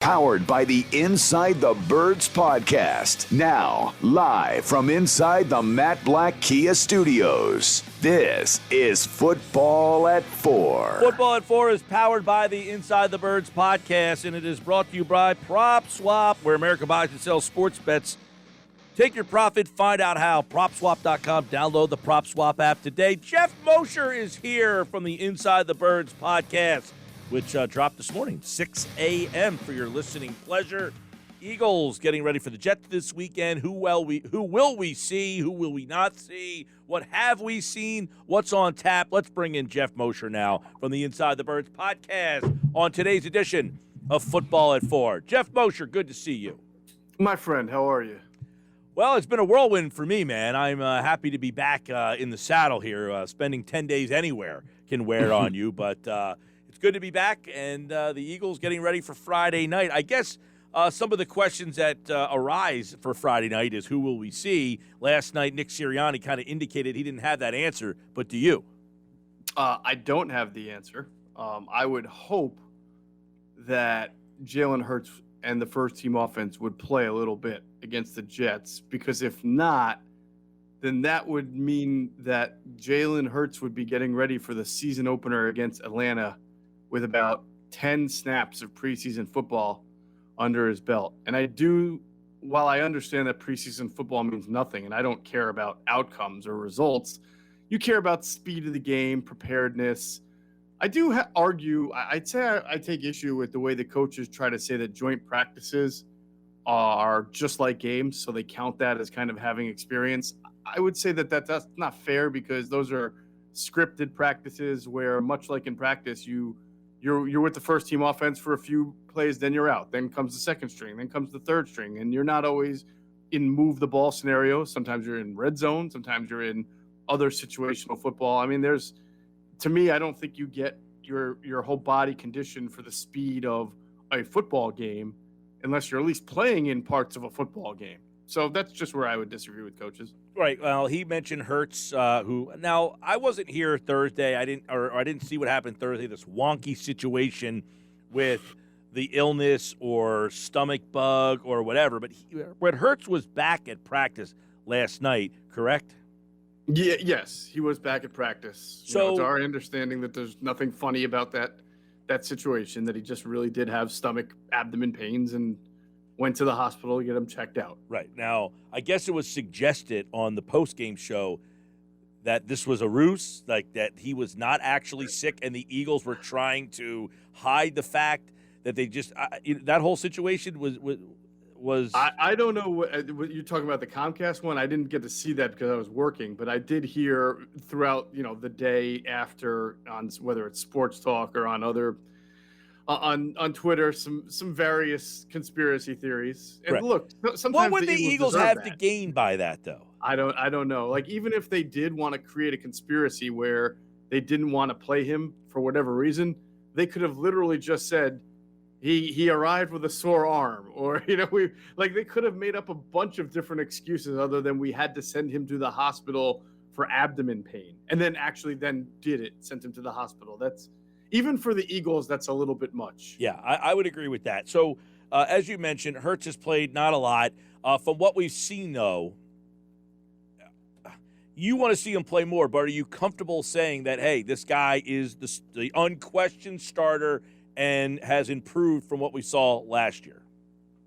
Powered by the Inside the Birds podcast. Now, live from inside the Matt Black Kia Studios. This is Football at 4. Football at 4 is powered by the Inside the Birds podcast, and it is brought to you by Prop Swap, where America buys and sells sports bets. Take your profit, find out how. PropSwap.com. Download the Prop Swap app today. Geoff Mosher is here from the Inside the Birds podcast, which dropped this morning, 6 a.m. for your listening pleasure. Eagles getting ready for the Jets this weekend. Who will we see? Who will we not see? What have we seen? What's on tap? Let's bring in Geoff Mosher now from the Inside the Birds podcast on today's edition of Football at 4. Geoff Mosher, good to see you. My friend, how are you? Well, it's been a whirlwind for me, man. I'm happy to be back in the saddle here. Spending 10 days anywhere can wear on you, but it's good to be back, and the Eagles getting ready for Friday night. I guess some of the questions that arise for Friday night is who will we see? Last night, Nick Sirianni kind of indicated he didn't have that answer, but do you? I don't have the answer. I would hope that Jalen Hurts and the first-team offense would play a little bit against the Jets, because if not, then that would mean that Jalen Hurts would be getting ready for the season opener against Atlanta with about 10 snaps of preseason football under his belt. And while I understand that preseason football means nothing, and I don't care about outcomes or results, you care about speed of the game, preparedness. I do argue, I'd say I take issue with the way the coaches try to say that joint practices are just like games, so they count that as kind of having experience. I would say that's not fair, because those are scripted practices where, much like in practice, you're with the first team offense for a few plays, then you're out. Then comes the second string, then comes the third string, and you're not always in move the ball scenarios. Sometimes you're in red zone, sometimes you're in other situational football. I mean, to me, I don't think you get your whole body conditioned for the speed of a football game unless you're at least playing in parts of a football game. So that's just where I would disagree with coaches. Right. Well, he mentioned Hertz, who now I wasn't here Thursday. I didn't see what happened Thursday. This wonky situation with the illness or stomach bug or whatever. But Hertz was back at practice last night, correct? Yeah. Yes, he was back at practice. So it's our understanding that there's nothing funny about that situation. That he just really did have abdomen pains and went to the hospital to get him checked out. Right. Now, I guess it was suggested on the post-game show that this was a ruse, like that he was not actually sick, and the Eagles were trying to hide the fact that they just that whole situation was. I don't know what you're talking about, the Comcast one. I didn't get to see that because I was working, but I did hear throughout the day after, on whether it's Sports Talk or on other on Twitter, some various conspiracy theories. And right. Look, sometimes what would the Eagles have to gain by that, though? I don't know. Like, even if they did want to create a conspiracy where they didn't want to play him for whatever reason, they could have literally just said he arrived with a sore arm, or they could have made up a bunch of different excuses other than we had to send him to the hospital for abdomen pain, and then sent him to the hospital. That's, even for the Eagles, that's a little bit much. Yeah, I would agree with that. So, as you mentioned, Hertz has played not a lot. From what we've seen, though, you want to see him play more, but are you comfortable saying that, hey, this guy is the unquestioned starter and has improved from what we saw last year?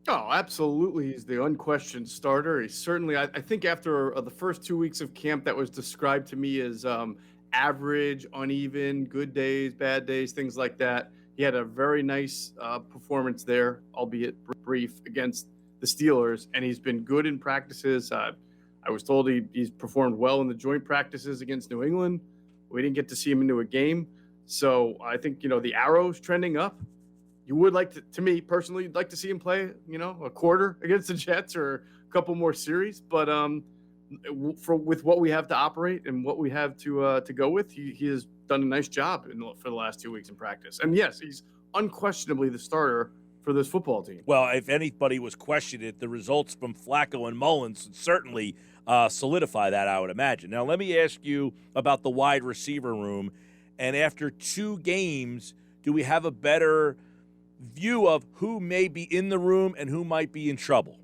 Oh, absolutely. He's the unquestioned starter. He's certainly, I think after the first 2 weeks of camp, that was described to me as average, uneven, good days, bad days, things like that. He had a very nice performance there, albeit brief, against the Steelers, and he's been good in practices. I was told he's performed well in the joint practices against New England. We didn't get to see him into a game. So I think, the arrow's trending up. You would like to me personally, like to see him play, a quarter against the Jets or a couple more series. But with what we have to operate and what we have to go with, he has done a nice job for the last 2 weeks in practice. And yes, he's unquestionably the starter for this football team. Well, if anybody was questioning it, the results from Flacco and Mullins certainly solidify that, I would imagine. Now, let me ask you about the wide receiver room. And after 2 games, do we have a better view of who may be in the room and who might be in trouble?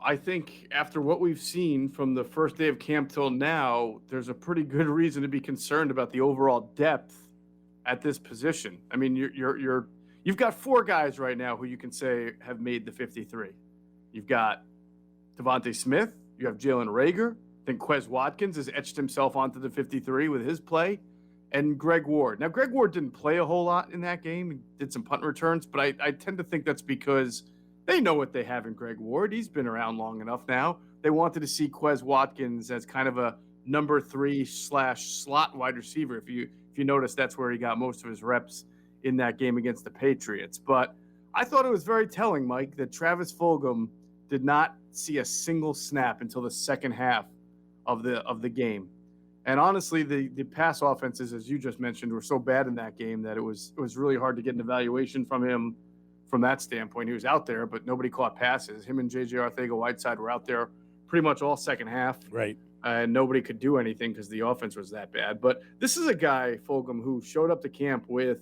I think after what we've seen from the first day of camp till now, there's a pretty good reason to be concerned about the overall depth at this position. I mean, you've got 4 guys right now who you can say have made the 53. You've got Devontae Smith, you have Jalen Reagor, then Quez Watkins has etched himself onto the 53 with his play, and Greg Ward. Now, Greg Ward didn't play a whole lot in that game. He did some punt returns, but I tend to think that's because they know what they have in Greg Ward. He's been around long enough now. They wanted to see Quez Watkins as kind of a number 3/slot wide receiver. If you notice, that's where he got most of his reps in that game against the Patriots. But I thought it was very telling, Mike, that Travis Fulgham did not see a single snap until the second half of the game. And honestly, the pass offenses, as you just mentioned, were so bad in that game that it was really hard to get an evaluation from him from that standpoint. He was out there, but nobody caught passes. Him and J.J. Arcega-Whiteside were out there pretty much all second half. Right. And nobody could do anything because the offense was that bad. But this is a guy, Fulgham, who showed up to camp with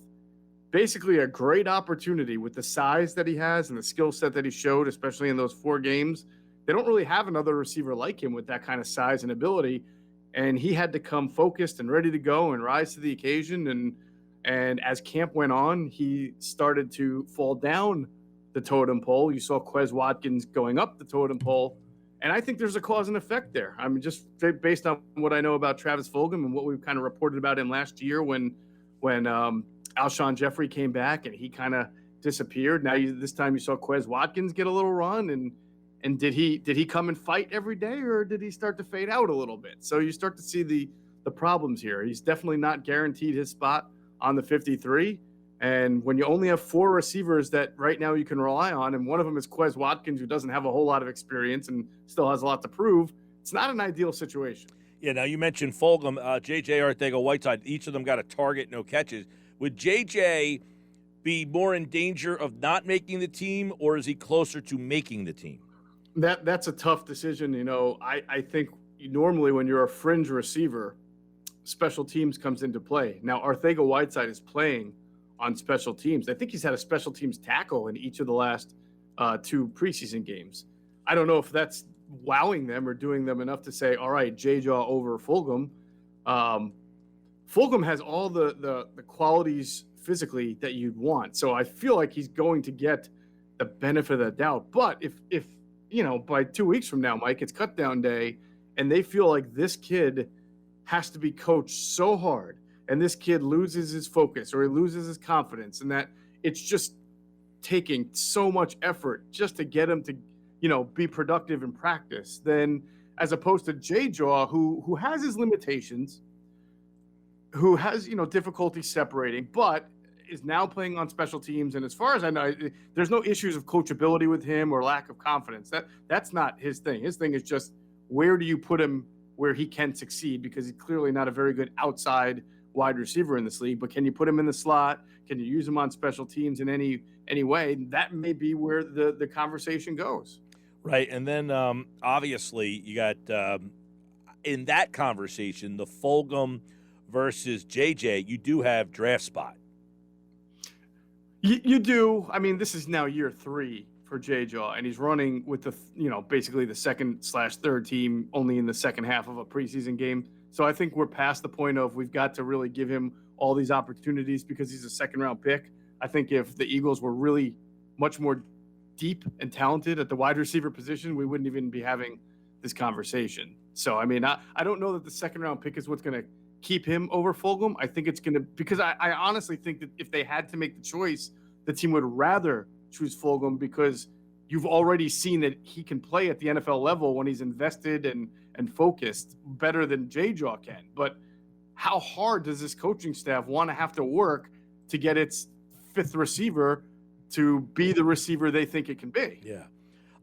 basically a great opportunity with the size that he has and the skill set that he showed, especially in those 4 games. They don't really have another receiver like him with that kind of size and ability. And he had to come focused and ready to go and rise to the occasion. And as camp went on, he started to fall down the totem pole. You saw Quez Watkins going up the totem pole. And I think there's a cause and effect there. I mean, just based on what I know about Travis Fulgham and what we've kind of reported about him last year when Alshon Jeffrey came back and he kind of disappeared. Now this time you saw Quez Watkins get a little run. And did he come and fight every day, or did he start to fade out a little bit? So you start to see the problems here. He's definitely not guaranteed his spot on the 53. And when you only have 4 receivers that right now you can rely on, and one of them is Quez Watkins, who doesn't have a whole lot of experience and still has a lot to prove, it's not an ideal situation. Yeah, now you mentioned Fulgham, J.J. Arcega-Whiteside. Each of them got a target, no catches. Would J.J. be more in danger of not making the team, or is he closer to making the team? That's a tough decision. You know, I think normally when you're a fringe receiver, special teams comes into play. Now, Arcega-Whiteside is playing on special teams. I think he's had a special teams tackle in each of the last 2 preseason games. I don't know if that's wowing them or doing them enough to say, all right, J-Jaw over Fulgham. Fulgham has all the qualities physically that you'd want. So I feel like he's going to get the benefit of the doubt. But if you know, by 2 weeks from now, Mike, it's cut down day, and they feel like this kid has to be coached so hard, and this kid loses his focus or he loses his confidence, and that it's just taking so much effort just to get him to, you know, be productive in practice, then as opposed to J-Jaw, who has his limitations, who has, you know, difficulty separating, but is now playing on special teams. And as far as I know, there's no issues of coachability with him or lack of confidence. That's not his thing. His thing is just, where do you put him where he can succeed? Because he's clearly not a very good outside wide receiver in this league, but can you put him in the slot? Can you use him on special teams in any way? That may be where the conversation goes. Right. And then obviously you got in that conversation, the Fulgham versus JJ, you do have draft spot. You do. I mean, this is now year 3 for J-Jaw, and he's running with basically the 2nd/3rd team only in the second half of a preseason game. So I think we're past the point of we've got to really give him all these opportunities because he's a 2nd-round pick. I think if the Eagles were really much more deep and talented at the wide receiver position, we wouldn't even be having this conversation. So, I mean, I don't know that the 2nd-round pick is what's going to keep him over Fulgham. I think it's going to, because I honestly think that if they had to make the choice, the team would rather choose Fulgham because you've already seen that he can play at the NFL level when he's invested and focused better than J-Jaw can. But how hard does this coaching staff want to have to work to get its 5th receiver to be the receiver they think it can be? Yeah.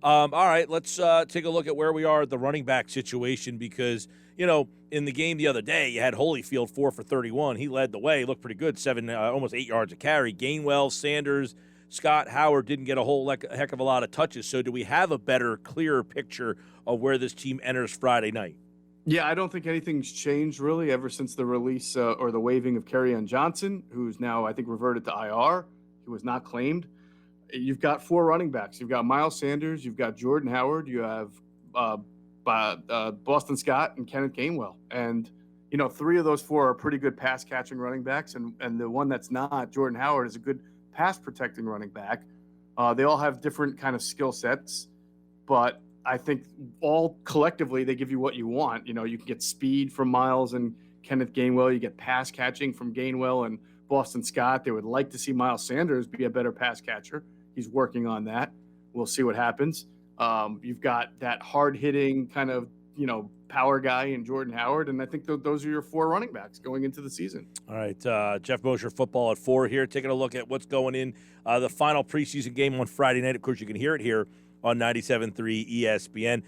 All right, let's take a look at where we are at the running back situation because, you know, in the game the other day, you had Holyfield 4 for 31. He led the way, looked pretty good, almost 8 yards a carry. Gainwell, Sanders, Scott, Howard didn't get a whole heck of a lot of touches. So do we have a better, clearer picture of where this team enters Friday night? Yeah, I don't think anything's changed really ever since the release or the waiving of Kerryon Johnson, who's now, I think, reverted to IR. He was not claimed. You've got 4 running backs. You've got Miles Sanders. You've got Jordan Howard. You have Boston Scott and Kenneth Gainwell. And, 3 of those 4 are pretty good pass-catching running backs. And the one that's not, Jordan Howard, is a good pass-protecting running back. They all have different kind of skill sets. But I think all collectively they give you what you want. You can get speed from Miles and Kenneth Gainwell. You get pass catching from Gainwell and Boston Scott. They would like to see Miles Sanders be a better pass catcher. He's working on that. We'll see what happens. You've got that hard hitting kind of, power guy in Jordan Howard. And I think those are your 4 running backs going into the season. All right. Geoff Mosher, Football at 4 here, taking a look at what's going in the final preseason game on Friday night. Of course, you can hear it here on 97.3 ESPN.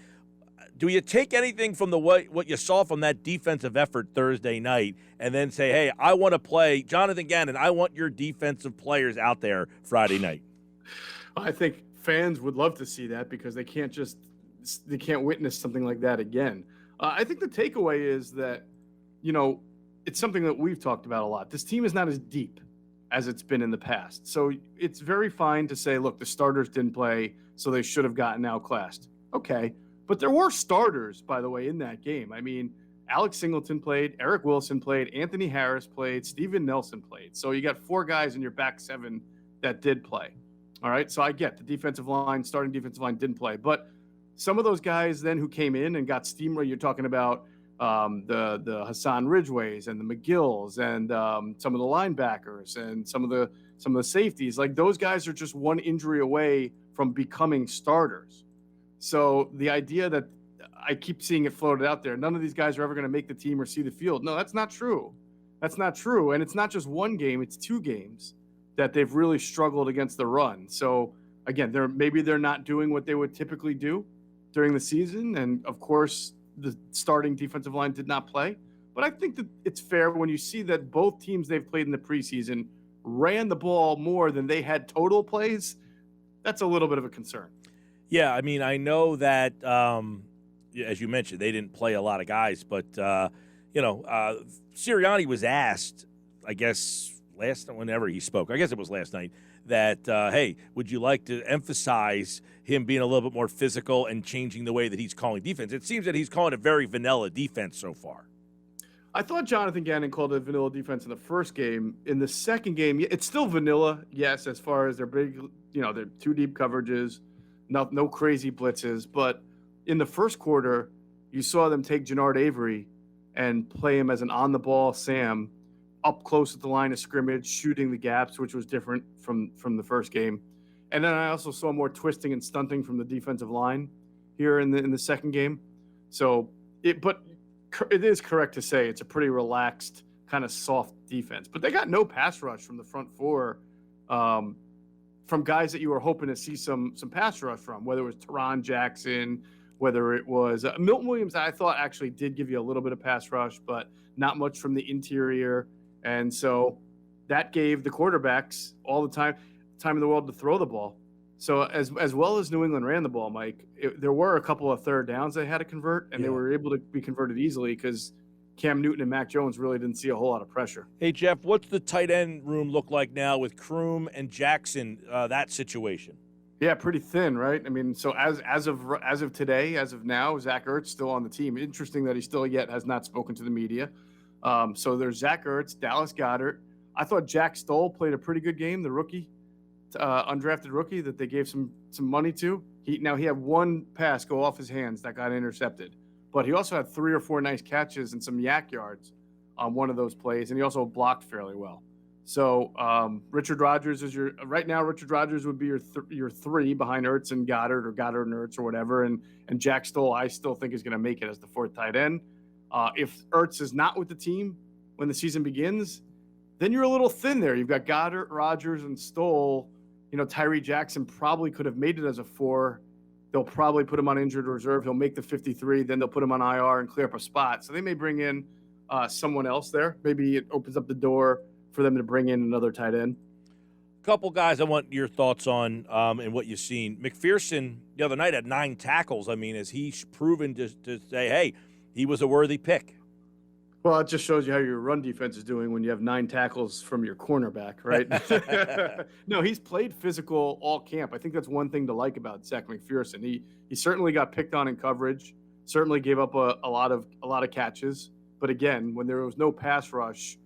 Do you take anything from what you saw from that defensive effort Thursday night and then say, hey, I want to play Jonathan Gannon, I want your defensive players out there Friday night? I think fans would love to see that because they can't witness something like that again. I think the takeaway is that, it's something that we've talked about a lot. This team is not as deep as it's been in the past. So it's very fine to say, look, the starters didn't play, so they should have gotten outclassed. Okay. But there were starters, by the way, in that game. I mean, Alex Singleton played, Eric Wilson played, Anthony Harris played, Steven Nelson played. So you got 4 guys in your back 7 that did play. All right. So I get the starting defensive line didn't play. But some of those guys then who came in and got steamrolled, you're talking about the Hassan Ridgeways and the McGills and some of the linebackers and some of the safeties. Like those guys are just one injury away from becoming starters. So the idea that I keep seeing it floated out there, none of these guys are ever going to make the team or see the field. No, that's not true. That's not true. And it's not just one game, it's 2 games that they've really struggled against the run. So again, maybe they're not doing what they would typically do during the season. And of course, the starting defensive line did not play. But I think that it's fair when you see that both teams they've played in the preseason ran the ball more than they had total plays. That's a little bit of a concern. Yeah, I mean, I know that, as you mentioned, they didn't play a lot of guys. But, Sirianni was asked, I guess, whenever he spoke, I guess it was last night, that, hey, would you like to emphasize him being a little bit more physical and changing the way that he's calling defense? It seems that he's calling a very vanilla defense so far. I thought Jonathan Gannon called it vanilla defense in the first game. In the second game, it's still vanilla, yes, as far as their big, their 2 deep coverages, no crazy blitzes. But in the first quarter, you saw them take Genard Avery and play him as an on-the-ball Sam up close at the line of scrimmage, shooting the gaps, which was different from the first game. And then I also saw more twisting and stunting from the defensive line here in the second game. So it is correct to say it's a pretty relaxed, kind of soft defense. But they got no pass rush from the front 4 from guys that you were hoping to see some pass rush from, whether it was Teron Jackson, whether it was Milton Williams. I thought actually did give you a little bit of pass rush, but not much from the interior. And so that gave the quarterbacks all the time in the world to throw the ball. So as well as New England ran the ball, Mike, there were a couple of third downs they had to convert, and they were able to be converted easily because Cam Newton and Mac Jones really didn't see a whole lot of pressure. Hey, Geoff, what's the tight end room look like now with Kroom and Jackson, that situation? Yeah, pretty thin, right? I mean, so as of today, as of now, Zach Ertz still on the team. Interesting that he still yet has not spoken to the media. So there's Zach Ertz, Dallas Goedert. I thought Jack Stoll played a pretty good game, the rookie, undrafted rookie that they gave some money to. He had 1 pass go off his hands that got intercepted, but he also had 3 or 4 nice catches and some yak yards on one of those plays, and he also blocked fairly well. So Richard Rodgers is right now. Richard Rodgers would be your 3 behind Ertz and Goddard, or Goddard and Ertz, or whatever, and Jack Stoll I still think is going to make it as the 4th tight end. If Ertz is not with the team when the season begins, then you're a little thin there. You've got Goddard, Rodgers, and Stoll. Tyree Jackson probably could have made it as a 4. They'll probably put him on injured reserve. He'll make the 53. Then they'll put him on IR and clear up a spot. So they may bring in someone else there. Maybe it opens up the door for them to bring in another tight end. Couple guys I want your thoughts on and what you've seen. McPherson the other night had 9 tackles. I mean, has he proven to say, hey, he was a worthy pick. Well, it just shows you how your run defense is doing when you have 9 tackles from your cornerback, right? No, he's played physical all camp. I think that's one thing to like about Zach McPherson. He certainly got picked on in coverage, certainly gave up a lot of catches. But again, when there was no pass rush,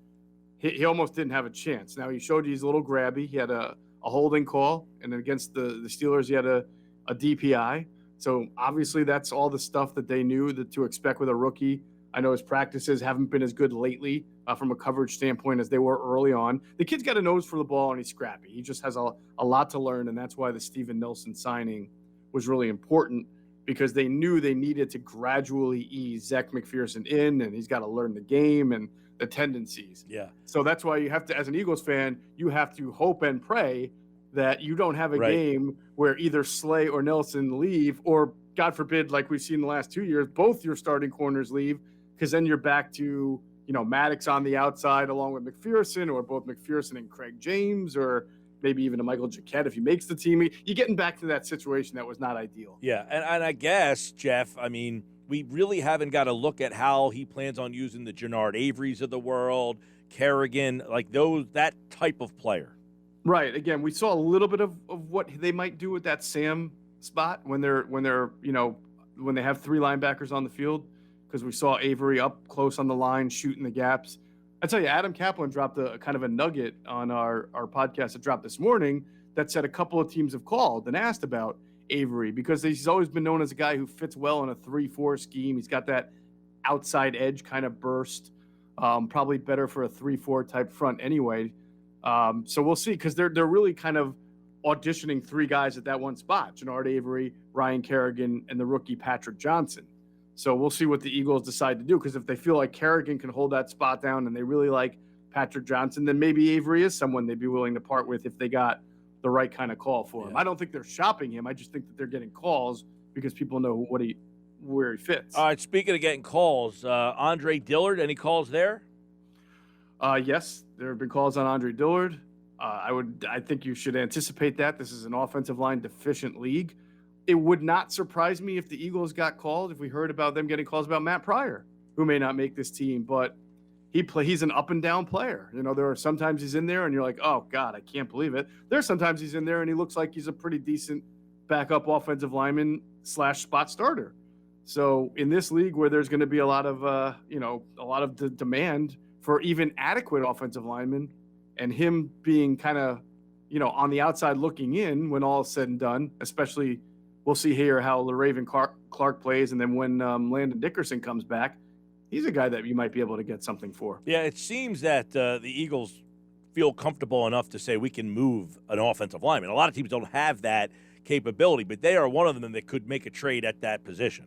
he almost didn't have a chance. Now, he showed you he's a little grabby. He had a holding call, and then against the Steelers, he had a DPI. So obviously that's all the stuff that they knew to expect with a rookie. I know his practices haven't been as good lately from a coverage standpoint as they were early on. The kid's got a nose for the ball, and he's scrappy. He just has a lot to learn, and that's why the Steven Nelson signing was really important, because they knew they needed to gradually ease Zach McPherson in, and he's got to learn the game and the tendencies. Yeah. So that's why you have to, as an Eagles fan, you have to hope and pray that you don't have a game where either Slay or Nelson leave, or God forbid, like we've seen the last 2 years, both your starting corners leave, because then you're back to, Maddox on the outside along with McPherson, or both McPherson and Craig James, or maybe even a Michael Jacquet if he makes the team. You're getting back to that situation that was not ideal. Yeah, and I guess, Jeff, we really haven't got to look at how he plans on using the Genard Averys of the world, Kerrigan, like that type of player. Right. Again, we saw a little bit of what they might do with that Sam spot when they have 3 linebackers on the field, because we saw Avery up close on the line shooting the gaps. I tell you, Adam Kaplan dropped a kind of a nugget on our podcast that dropped this morning that said a couple of teams have called and asked about Avery, because he's always been known as a guy who fits well in a 3-4 scheme. He's got that outside edge kind of burst, probably better for a 3-4 type front anyway. So we'll see, because they're really kind of auditioning 3 guys at that one spot: Genard Avery, Ryan Kerrigan, and the rookie Patrick Johnson. So we'll see what the Eagles decide to do, because if they feel like Kerrigan can hold that spot down and they really like Patrick Johnson, then maybe Avery is someone they'd be willing to part with if they got the right kind of call for him. I don't think they're shopping him. I just think that they're getting calls because people know where he fits. All right, speaking of getting calls, Andre Dillard, any calls there? Yes, there have been calls on Andre Dillard. I think you should anticipate that. This is an offensive line deficient league. It would not surprise me if the Eagles got called, if we heard about them getting calls about Matt Pryor, who may not make this team, but he's an up and down player. There are sometimes he's in there and you're like, oh God, I can't believe it. There's sometimes he's in there and he looks like he's a pretty decent backup offensive lineman / spot starter. So in this league where there's going to be a lot of the demand for even adequate offensive linemen, and him being kind of, on the outside looking in when all is said and done, especially we'll see here how LaRaven Clark plays. And then when Landon Dickerson comes back, he's a guy that you might be able to get something for. Yeah, it seems that the Eagles feel comfortable enough to say we can move an offensive lineman. A lot of teams don't have that capability, but they are one of them that could make a trade at that position.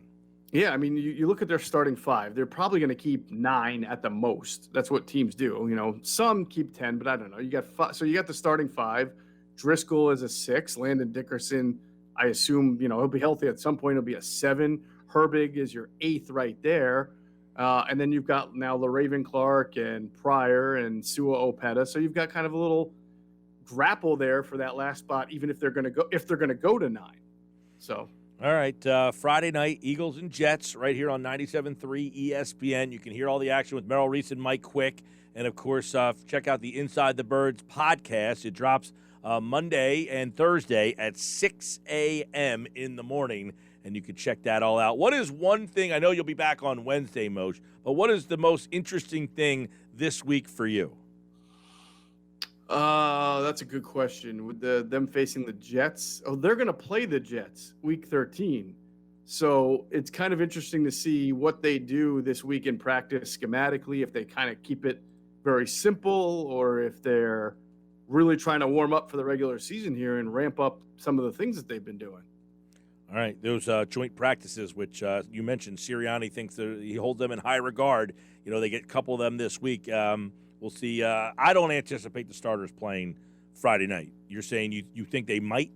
Yeah, you look at their starting 5. They're probably going to keep 9 at the most. That's what teams do. Some keep 10, but I don't know. You got 5, so you got the starting 5. Driscoll is a 6. Landon Dickerson, I assume, he'll be healthy at some point. He'll be a 7. Herbig is your 8th right there. And then you've got now LaRaven Clark and Pryor and Sua Opeta. So you've got kind of a little grapple there for that last spot, even if they're going to go to 9. So. All right, Friday night, Eagles and Jets right here on 97.3 ESPN. You can hear all the action with Merrill Reese and Mike Quick. And, of course, check out the Inside the Birds podcast. It drops Monday and Thursday at 6 a.m. in the morning, and you can check that all out. What is one thing – I know you'll be back on Wednesday, Moshe, but what is the most interesting thing this week for you? That's a good question. With them facing the Jets, they're going to play the Jets week 13. So it's kind of interesting to see what they do this week in practice schematically, if they kind of keep it very simple or if they're really trying to warm up for the regular season here and ramp up some of the things that they've been doing. All right, those joint practices, which you mentioned, Sirianni thinks that he holds them in high regard. They get a couple of them this week. We'll see. I don't anticipate the starters playing Friday night. You're saying you think they might?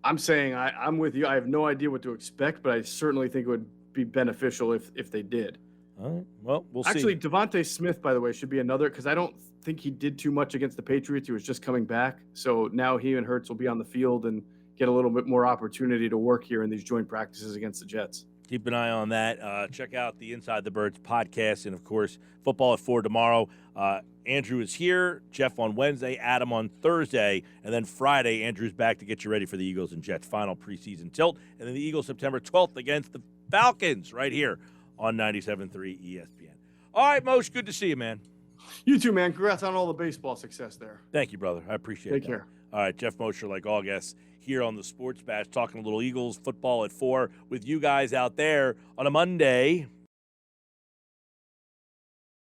I'm saying I'm with you. I have no idea what to expect, but I certainly think it would be beneficial if they did. All right. Well, we'll see. Actually, Devontae Smith, by the way, should be another, because I don't think he did too much against the Patriots. He was just coming back. So now he and Hertz will be on the field and get a little bit more opportunity to work here in these joint practices against the Jets. Keep an eye on that. Check out the Inside the Birds podcast. And, of course, football at 4 tomorrow. Andrew is here. Geoff on Wednesday. Adam on Thursday. And then Friday, Andrew's back to get you ready for the Eagles and Jets final preseason tilt. And then the Eagles September 12th against the Falcons right here on 97.3 ESPN. All right, Moshe, good to see you, man. You too, man. Congrats on all the baseball success there. Thank you, brother. I appreciate it. Take care. All right, Geoff Mosher, like all guests, here on the Sports Bash, talking a little Eagles football at 4 with you guys out there on a Monday.